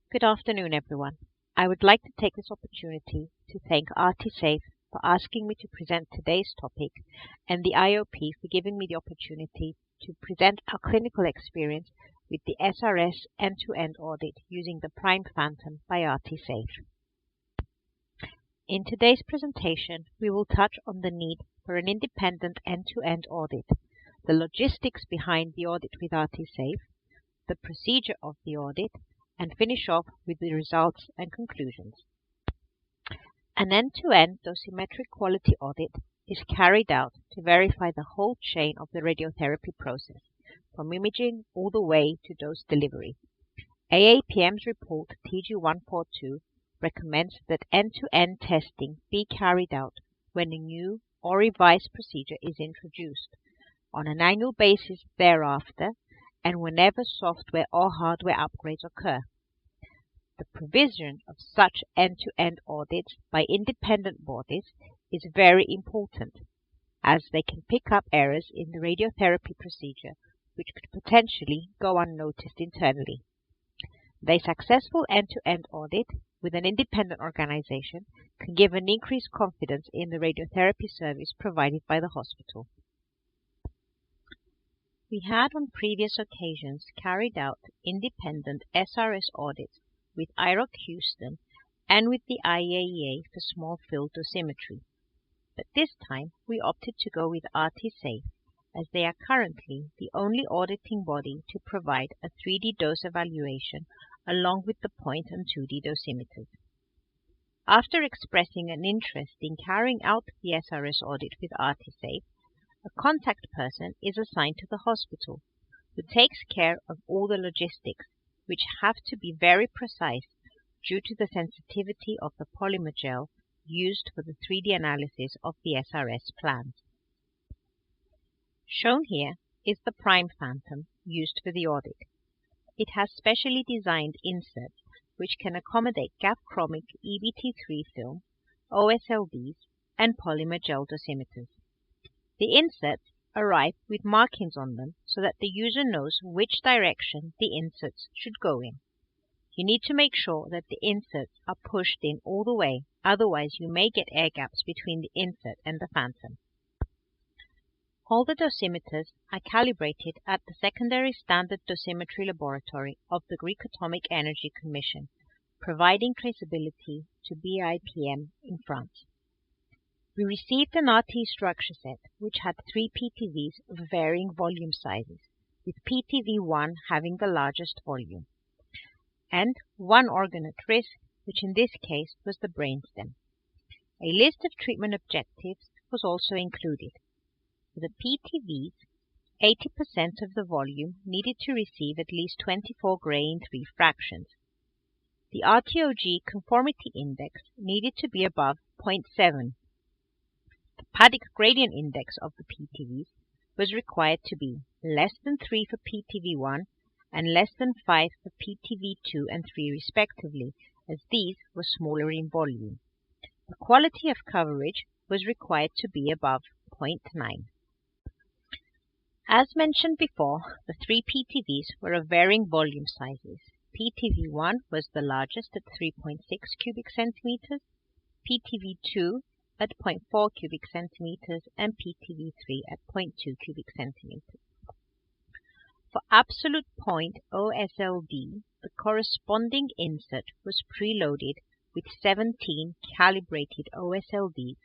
Good afternoon, everyone. I would like to take this opportunity to thank RTsafe for asking me to present today's topic and the IOP for giving me the opportunity to present our clinical experience with the SRS end-to-end audit using the Prime Phantom by RTsafe. In today's presentation, we will touch on the need for an independent end-to-end audit, the logistics behind the audit with RTsafe, the procedure of the audit, and finish off with the results and conclusions. An end-to-end dosimetric quality audit is carried out to verify the whole chain of the radiotherapy process, from imaging all the way to dose delivery. AAPM's report TG142 recommends that end-to-end testing be carried out when a new or revised procedure is introduced, on an annual basis thereafter, and whenever software or hardware upgrades occur. The provision of such end-to-end audits by independent bodies is very important, as they can pick up errors in the radiotherapy procedure which could potentially go unnoticed internally. The successful end-to-end audit with an independent organization can give an increased confidence in the radiotherapy service provided by the hospital. We had on previous occasions carried out independent SRS audits with IROC Houston and with the IAEA for small field dosimetry. But this time we opted to go with RTsafe, as they are currently the only auditing body to provide a 3D dose evaluation along with the point and 2D dosimeters. After expressing an interest in carrying out the SRS audit with RTsafe, a contact person is assigned to the hospital who takes care of all the logistics, which have to be very precise due to the sensitivity of the polymer gel used for the 3D analysis of the SRS plans. Shown here is the Prime Phantom used for the audit. It has specially designed inserts which can accommodate gap-chromic EBT3 film, OSLDs, and polymer gel dosimeters. The inserts arrive with markings on them so that the user knows which direction the inserts should go in. You need to make sure that the inserts are pushed in all the way, otherwise you may get air gaps between the insert and the phantom. All the dosimeters are calibrated at the secondary standard dosimetry laboratory of the Greek Atomic Energy Commission, providing traceability to BIPM in France. We received an RT structure set which had 3 PTVs of varying volume sizes, with PTV1 having the largest volume, and one organ at risk, which in this case was the brainstem. A list of treatment objectives was also included. For the PTVs, 80% of the volume needed to receive at least 24 gray in 3 fractions. The RTOG conformity index needed to be above 0.7. The Peraticou gradient index of the PTVs was required to be less than 3 for PTV1 and less than 5 for PTV2 and 3 respectively, as these were smaller in volume. The quality of coverage was required to be above 0.9. As mentioned before, the 3 PTVs were of varying volume sizes. PTV1 was the largest at 3.6 cubic centimeters, PTV2 at 0.4 cubic centimeters, and PTV3 at 0.2 cubic centimeters. For absolute point OSLD, the corresponding insert was preloaded with 17 calibrated OSLDs,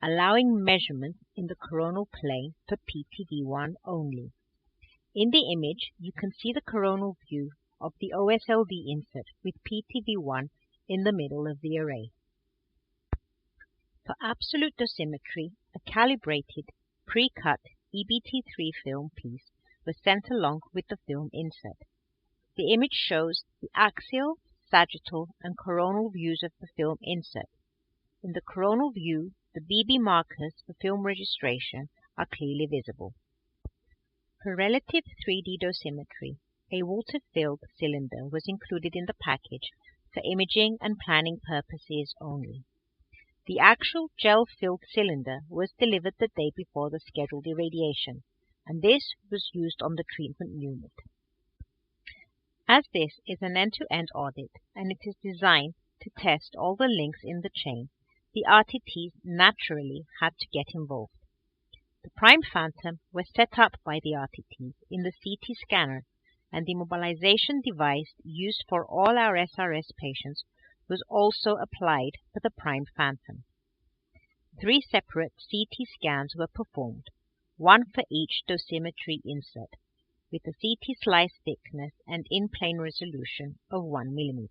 allowing measurements in the coronal plane for PTV1 only. In the image, you can see the coronal view of the OSLD insert with PTV1 in the middle of the array. For absolute dosimetry, a calibrated, pre-cut EBT3 film piece was sent along with the film insert. The image shows the axial, sagittal, and coronal views of the film insert. In the coronal view, the BB markers for film registration are clearly visible. For relative 3D dosimetry, a water-filled cylinder was included in the package for imaging and planning purposes only. The actual gel-filled cylinder was delivered the day before the scheduled irradiation, and this was used on the treatment unit. As this is an end-to-end audit and it is designed to test all the links in the chain, the RTTs naturally had to get involved. The prime phantom was set up by the RTTs in the CT scanner, and the mobilization device used for all our SRS patients was also applied for the prime phantom. 3 separate CT scans were performed, one for each dosimetry insert, with a CT slice thickness and in-plane resolution of 1 mm.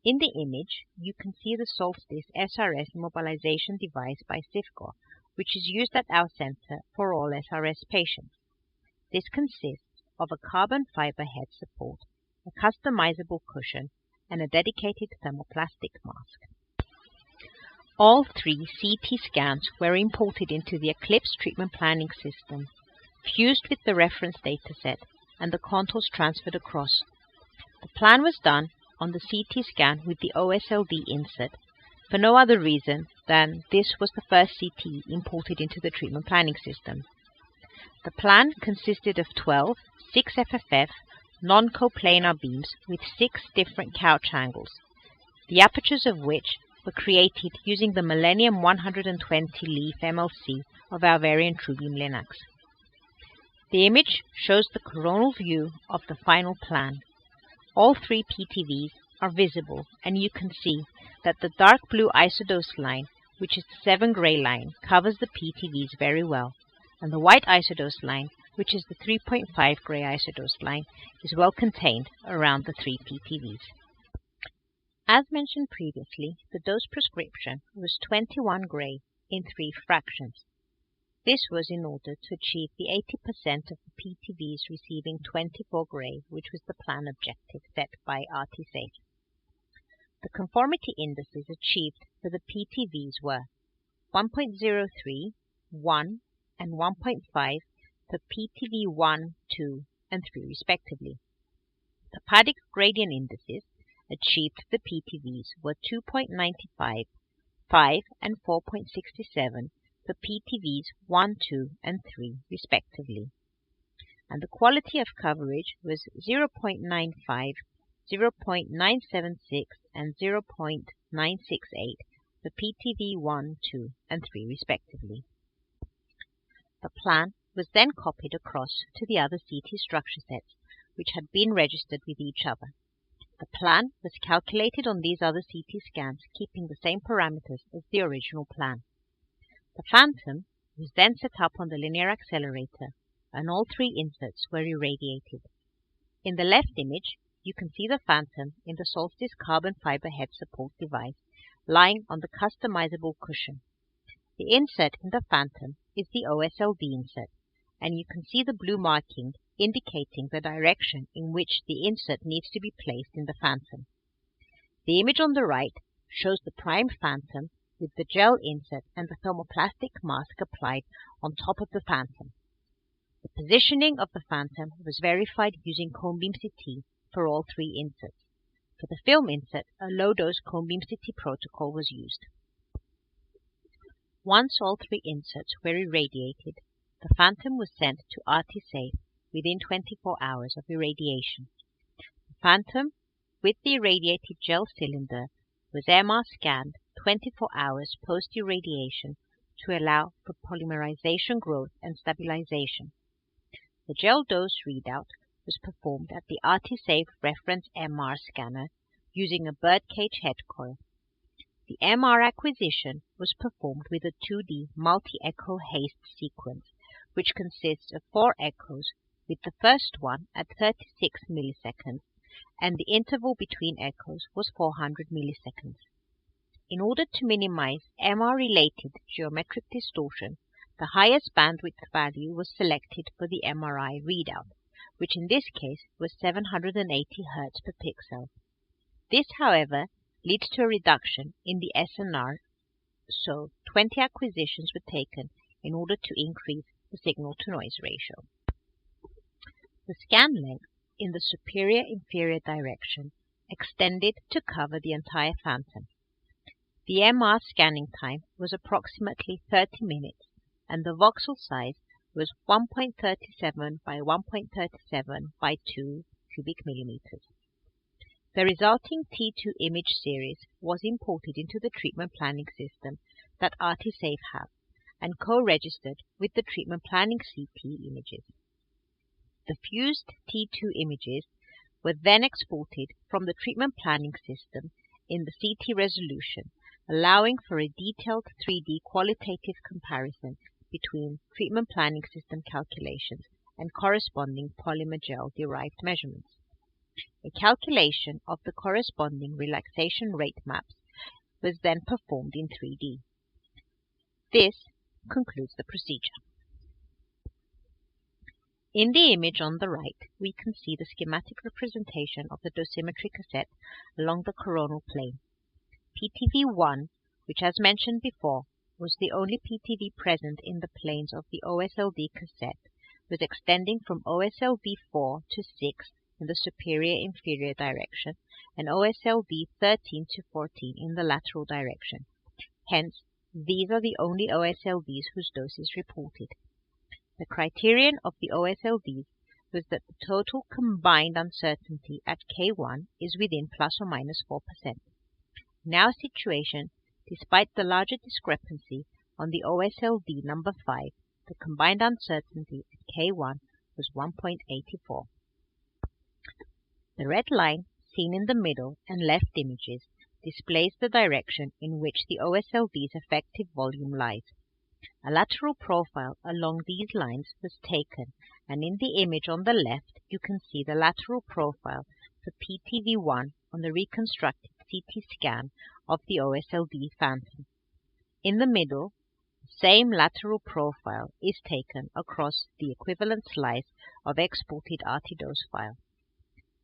In the image, you can see the Solstice SRS mobilization device by CIFCO, which is used at our center for all SRS patients. This consists of a carbon fiber head support, a customizable cushion, and a dedicated thermoplastic mask. All 3 CT scans were imported into the Eclipse treatment planning system, fused with the reference dataset, and the contours transferred across. The plan was done on the CT scan with the OSLD insert, for no other reason than this was the first CT imported into the treatment planning system. The plan consisted of 12 6FFF non-coplanar beams with 6 different couch angles, the apertures of which were created using the Millennium 120 leaf MLC of our variant TrueBeam Linux. The image shows the coronal view of the final plan. All 3 PTVs are visible, and you can see that the dark blue isodose line, which is the 7 gray line, covers the PTVs very well, and the white isodose line, which is the 3.5 gray isodose line, is well contained around the 3 PTVs. As mentioned previously, the dose prescription was 21 gray in 3 fractions. This was in order to achieve the 80% of the PTVs receiving 24 gray, which was the plan objective set by RTsafe. The conformity indices achieved for the PTVs were 1.03, 1, and 1.5 for PTV 1, 2, and 3 respectively. The Peraticou gradient indices achieved for the PTVs were 2.95, 5, and 4.67 for PTVs 1, 2, and 3 respectively. And the quality of coverage was 0.95, 0.976, and 0.968 for PTV 1, 2, and 3 respectively. The plan was then copied across to the other CT structure sets, which had been registered with each other. The plan was calculated on these other CT scans, keeping the same parameters as the original plan. The phantom was then set up on the linear accelerator, and all 3 inserts were irradiated. In the left image, you can see the phantom in the Solstice carbon fiber head support device, lying on the customizable cushion. The insert in the phantom is the OSLD insert, and you can see the blue marking indicating the direction in which the insert needs to be placed in the phantom. The image on the right shows the prime phantom with the gel insert and the thermoplastic mask applied on top of the phantom. The positioning of the phantom was verified using cone beam CT for all 3 inserts. For the film insert, a low-dose cone beam CT protocol was used. Once all 3 inserts were irradiated, the phantom was sent to RTsafe within 24 hours of irradiation. The phantom, with the irradiated gel cylinder, was MR scanned 24 hours post-irradiation to allow for polymerization growth and stabilization. The gel dose readout was performed at the RTsafe reference MR scanner using a birdcage head coil. The MR acquisition was performed with a 2D multi-echo haste sequence, which consists of 4 echoes, with the first one at 36 milliseconds, and the interval between echoes was 400 milliseconds. In order to minimize MR-related geometric distortion, the highest bandwidth value was selected for the MRI readout, which in this case was 780 Hz per pixel. This, however, leads to a reduction in the SNR, so 20 acquisitions were taken in order to increase the signal-to-noise ratio. The scan length in the superior-inferior direction extended to cover the entire phantom. The MR scanning time was approximately 30 minutes, and the voxel size was 1.37 by 1.37 by 2 cubic millimeters. The resulting T2 image series was imported into the treatment planning system that RTsafe have and co-registered with the treatment planning CT images. The fused T2 images were then exported from the treatment planning system in the CT resolution, allowing for a detailed 3D qualitative comparison between treatment planning system calculations and corresponding polymer gel-derived measurements. A calculation of the corresponding relaxation rate maps was then performed in 3D. This concludes the procedure. In the image on the right, we can see the schematic representation of the dosimetry cassette along the coronal plane. PTV1, which as mentioned before, was the only PTV present in the planes of the OSLD cassette, was extending from OSLD 4 to 6 in the superior-inferior direction and OSLD 13 to 14 in the lateral direction. Hence, these are the only OSLDs whose dose is reported. The criterion of the OSLDs was that the total combined uncertainty at K1 is within plus or minus 4%. In our situation, despite the larger discrepancy on the OSLD number 5, the combined uncertainty at K1 was 1.84. The red line, seen in the middle and left images, displays the direction in which the OSLD's effective volume lies. A lateral profile along these lines was taken, and in the image on the left you can see the lateral profile for PTV1 on the reconstructed CT scan of the OSLD phantom. In the middle, the same lateral profile is taken across the equivalent slice of exported RT-dose file.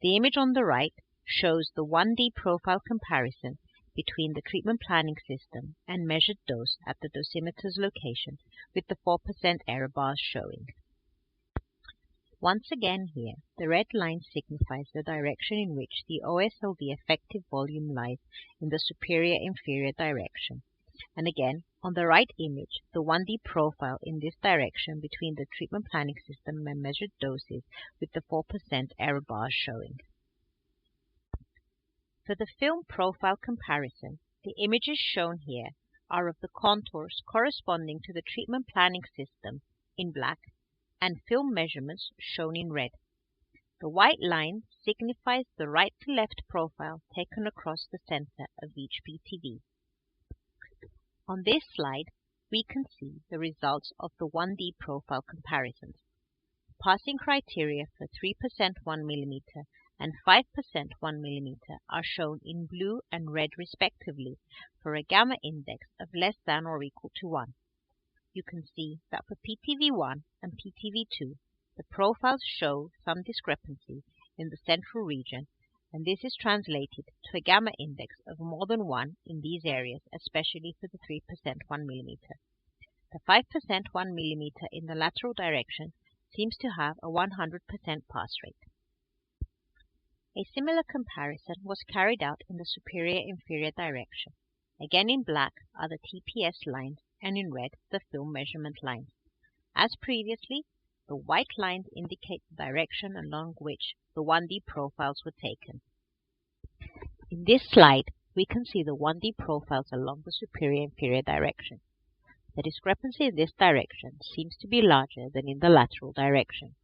The image on the right shows the 1D profile comparison between the treatment planning system and measured dose at the dosimeter's location, with the 4% error bars showing. Once again here, the red line signifies the direction in which the OSLD effective volume lies in the superior-inferior direction. And again, on the right image, the 1D profile in this direction between the treatment planning system and measured doses, with the 4% error bars showing. For the film profile comparison, the images shown here are of the contours corresponding to the treatment planning system in black and film measurements shown in red. The white line signifies the right to left profile taken across the center of each PTV. On this slide, we can see the results of the 1D profile comparisons. Passing criteria for 3% 1 mm and 5% 1 mm are shown in blue and red respectively for a gamma index of less than or equal to 1. You can see that for PTV1 and PTV2, the profiles show some discrepancy in the central region, and this is translated to a gamma index of more than 1 in these areas, especially for the 3% 1 mm. The 5% 1 mm in the lateral direction seems to have a 100% pass rate. A similar comparison was carried out in the superior-inferior direction. Again in black are the TPS lines and in red the film measurement lines. As previously, the white lines indicate the direction along which the 1D profiles were taken. In this slide, we can see the 1D profiles along the superior-inferior direction. The discrepancy in this direction seems to be larger than in the lateral direction.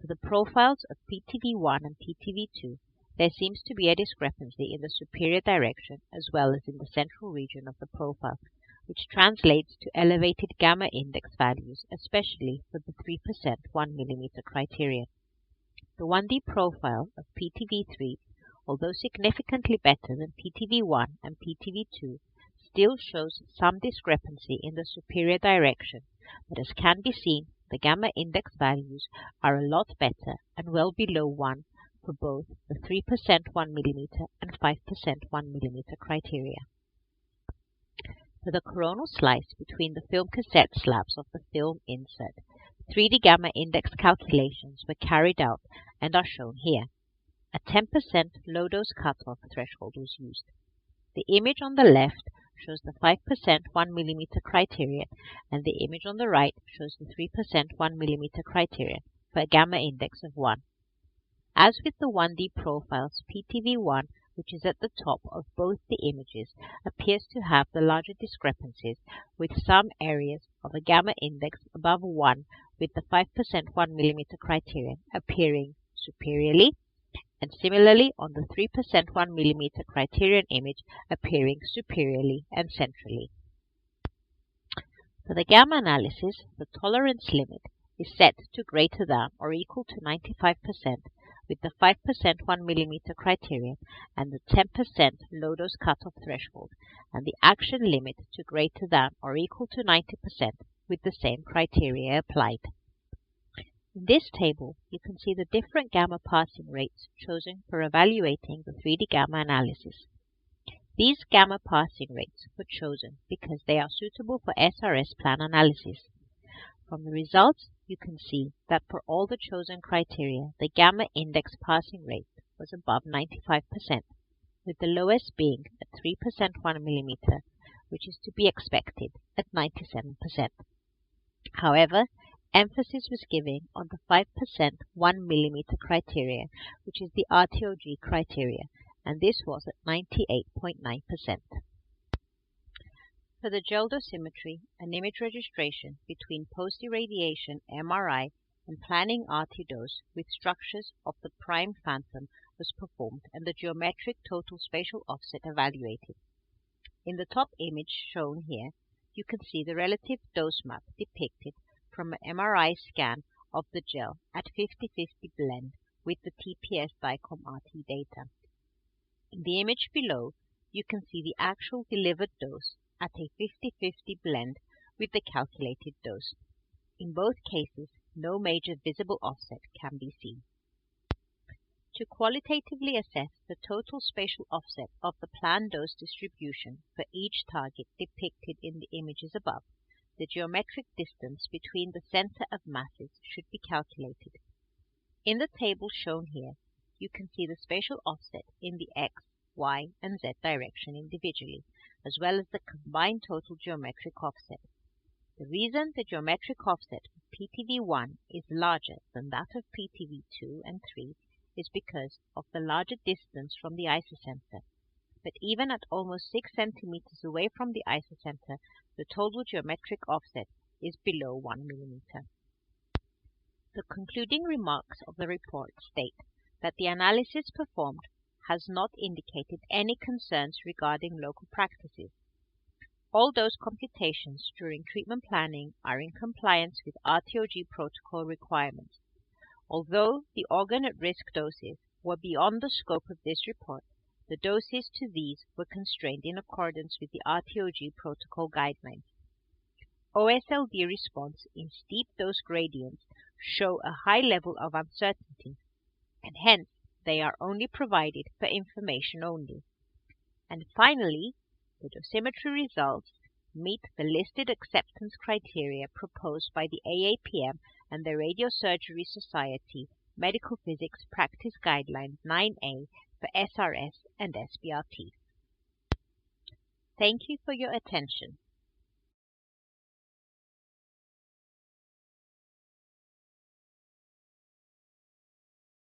For the profiles of PTV1 and PTV2, there seems to be a discrepancy in the superior direction as well as in the central region of the profile, which translates to elevated gamma index values, especially for the 3% 1 mm criterion. The 1D profile of PTV3, although significantly better than PTV1 and PTV2, still shows some discrepancy in the superior direction, but as can be seen, the gamma index values are a lot better and well below 1 for both the 3% 1 mm and 5% 1 mm criteria. For the coronal slice between the film cassette slabs of the film insert, 3D gamma index calculations were carried out and are shown here. A 10% low-dose cutoff threshold was used. The image on the left shows the 5% 1 mm criterion, and the image on the right shows the 3% 1 mm criterion for a gamma index of 1. As with the 1D profiles, PTV1, which is at the top of both the images, appears to have the larger discrepancies, with some areas of a gamma index above 1 with the 5% 1 mm criterion appearing superiorly, and similarly on the 3% 1 mm criterion image appearing superiorly and centrally. For the gamma analysis, the tolerance limit is set to greater than or equal to 95% with the 5% 1 mm criterion and the 10% low-dose cutoff threshold, and the action limit to greater than or equal to 90% with the same criteria applied. In this table, you can see the different gamma passing rates chosen for evaluating the 3D gamma analysis. These gamma passing rates were chosen because they are suitable for SRS plan analysis. From the results, you can see that for all the chosen criteria, the gamma index passing rate was above 95%, with the lowest being at 3% 1 mm, which is to be expected at 97%. However, emphasis was given on the 5% 1 mm criteria, which is the RTOG criteria, and this was at 98.9%. For the gel dosimetry, an image registration between post-irradiation MRI and planning RT dose with structures of the prime phantom was performed and the geometric total spatial offset evaluated. In the top image shown here, you can see the relative dose map depicted from an MRI scan of the gel at 50-50 blend with the TPS DICOM RT data. In the image below, you can see the actual delivered dose at a 50-50 blend with the calculated dose. In both cases, no major visible offset can be seen. To qualitatively assess the total spatial offset of the planned dose distribution for each target depicted in the images above, the geometric distance between the center of masses should be calculated. In the table shown here, you can see the spatial offset in the X, Y, and Z direction individually, as well as the combined total geometric offset. The reason the geometric offset of PTV1 is larger than that of PTV2 and 3 is because of the larger distance from the isocenter. But even at almost 6 centimeters away from the isocenter, the total geometric offset is below 1 mm. The concluding remarks of the report state that the analysis performed has not indicated any concerns regarding local practices. All dose computations during treatment planning are in compliance with RTOG protocol requirements. Although the organ at risk doses were beyond the scope of this report, the doses to these were constrained in accordance with the RTOG protocol guidelines. OSLD response in steep dose gradients show a high level of uncertainty, and hence they are only provided for information only. And finally, the dosimetry results meet the listed acceptance criteria proposed by the AAPM and the Radiosurgery Society Medical Physics Practice Guidelines 9A for SRS and SBRT. Thank you for your attention.